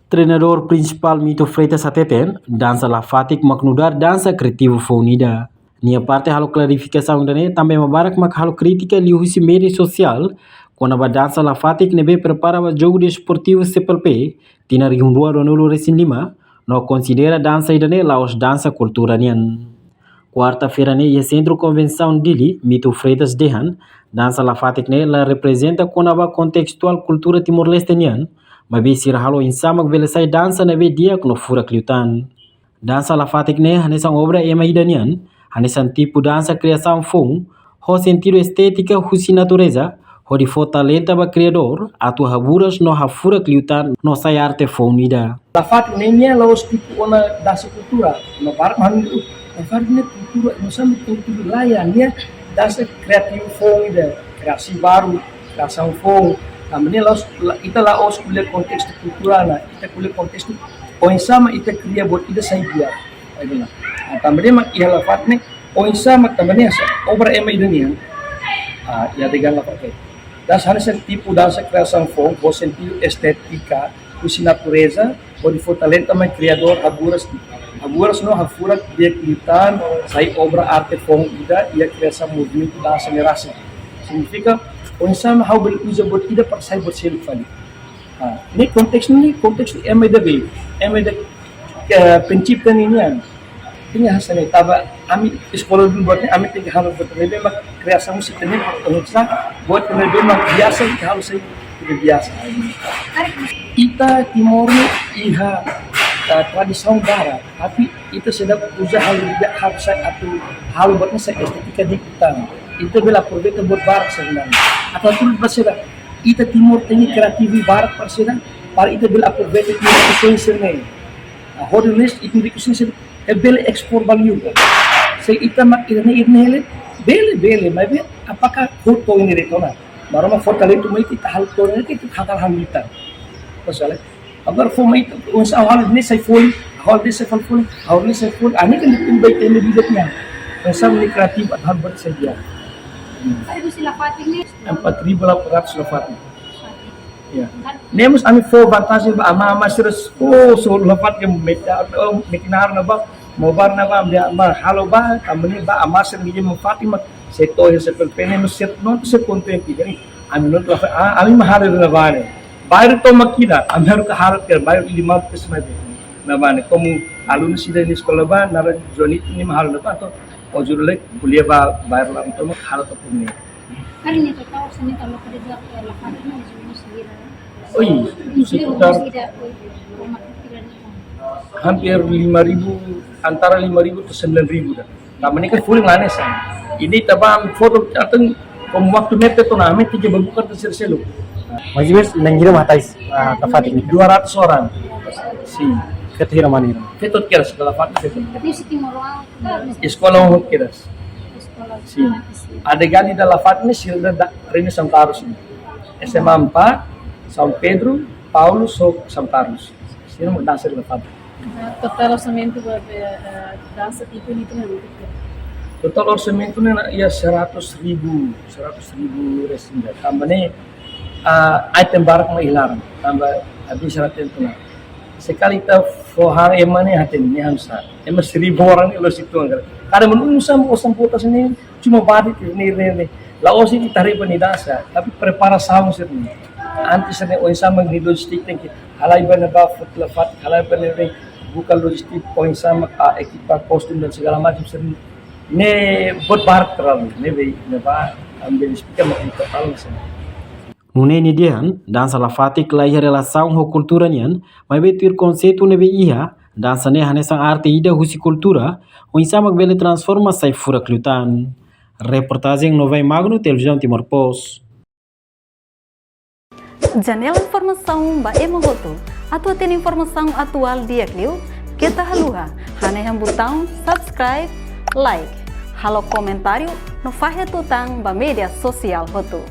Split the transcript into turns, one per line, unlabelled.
Treinador principal Mito Freitas Ateten, dança Lafatik Maknudar dança criativo Faunida. Nia parte halo clarificação dane também mabarak mak halo crítica li husi media social quando a dança Lafatik nebe prepara o jogo desportivo CPLP, tina riundua Ronaldo Resin Lima, no considera dança idane laos dança cultura nian. Quarta-feira ne ia centro convenção dili Mito Freitas dehan dança Lafatik ne la representa quando a contextual cultura Timor-Leste nian. Mas halo insamak velesai dança nebe dia kuno fura kliutan. Dança Lafatik ne hanesan obra ema idanian, hanesan tipo dança criação fong, ho sentido estética husi natureza, ho di talenta ba criador, atu haburas no hafura kliutan no sai arte fong ida.
Lafatik ne nia laos tipo ona dança cultura, no barak man itu. Lafatik ne cultura, no sama cultura layan nia dança criativo fong ida, kreasi baru, criação fong. Namanya ita laos kuliah konteks kultural na, ita kuliah konteks o insama ita kriya buat ita saya biar, ayun na. Tamanya mak ihalafat ne, o insama tamanya sa obra ema idanian, ya degan lafat. Das hanes tipo dança criação fong, o sentido estética, usi natureza, o di talenta mai criador aburas no hafura dia klitan, sai obra arte fong ida, ia criação movimento dança nerasa. Significa o insama how berusa buat ida para sai berseluk fali. Ini konteks ema ida be, ema ida pencipta ini an. Ini hasilnya taba ami sekolah dulu buatnya ami tinggal harus buat lebih mak kreasi musik ini pengusaha buat lebih mak biasa harus saya tidak biasa. Ita Timor iha tradisi barat, tapi itu sedang usaha juga harus saya atau hal buatnya saya estetika di kita. Itu bela proyek buat barat sebenarnya. Atau tuh bersih ita Timor ini kreativi barat bersih para ita bela proyek itu sesuai. Hodulist itu dikusin bela ekspor value. Saya ita mak ini bela, tapi apakah foto ini rekona? Baru mah foto itu mah kita hal to itu hal hamita. Masalah. Agar foto itu unsur hal ini saya full, hal ini saya full, hal ini saya full. Ani kan dibaik ini bidetnya. Unsur ini kreatif atau bersedia.
Itu si Lafatik ni
4.800 Lafatik. Ya. Nemos ami fo vantagem ba ama serius so Lafatik yang meta mekinar na ba mobar na ba dia ma halo ba tamani ba ama ser mi mo Fatima seto he se pelpene no set non se contenti gani ami non Lafatik ami mahal na ba ne bayar to makina ami haru ka harap ker bayar 5 pesos mai na ba ne como aluno sida ni sekolah ba na joni ni mahal na ba to o jurule kuliah ba bayar lang to mak harap to ni
kali ni tahu sini kalau kerja Lafatik ni sendiri.
Oi, sekitar hampir 5.000 antara 5.000 ke 9.000 dah. Namanya kan full nganes. Ini tabang foto atau waktu mete to namin tiga babukan terselu.
Majibes nangira matais Lafatik ni
200 orang. Si
ketira manira.
Ketot kira sekolah Fatik itu.
Tapi si Timor
Sekolah umum kira.
sekolah.
Si adegan di Lafatik ni silda Rene Santarus ni. SMA 4 São Pedro, Paulo, São Carlos. Sino mo dança de Lafatik.
Total orçamento buat dança itu ni tu
Total orçamento na ia 100.000 resin. Tambah ni item barak mo hilang. Tambah habis 100 itu na. Sekali kita fohar emane hatin ni hamsa. Emang 1,000 orang ilo situ angkat. Kada menungsa mo samputas ni cuma badit ni. Laos ini tarik penidasa, tapi preparação sini. Antes ni sama ni logistik tengki. Halai ba na ba Lafatik, halai ba na bukan logistik poin sama ekipa kostum dan segala macam sini. Ne buat barat terlalu, ne ba ambil speaker makita total sini.
Nune ni dihan, dança Lafatik lai relação ho cultura nian, mas betul conceito nebe iha, dança ne hanesan arte ida husi cultura, o insamak bele transforma sai fura klutan. Reportagem Novai Magno, Televisão Timor Post.
Janela informação ba emogoto. Atau tem informação atual dia kliu, kita haluha. Hane yang botão subscribe, like. Halo comentário no fahe tutang ba media sosial hotu.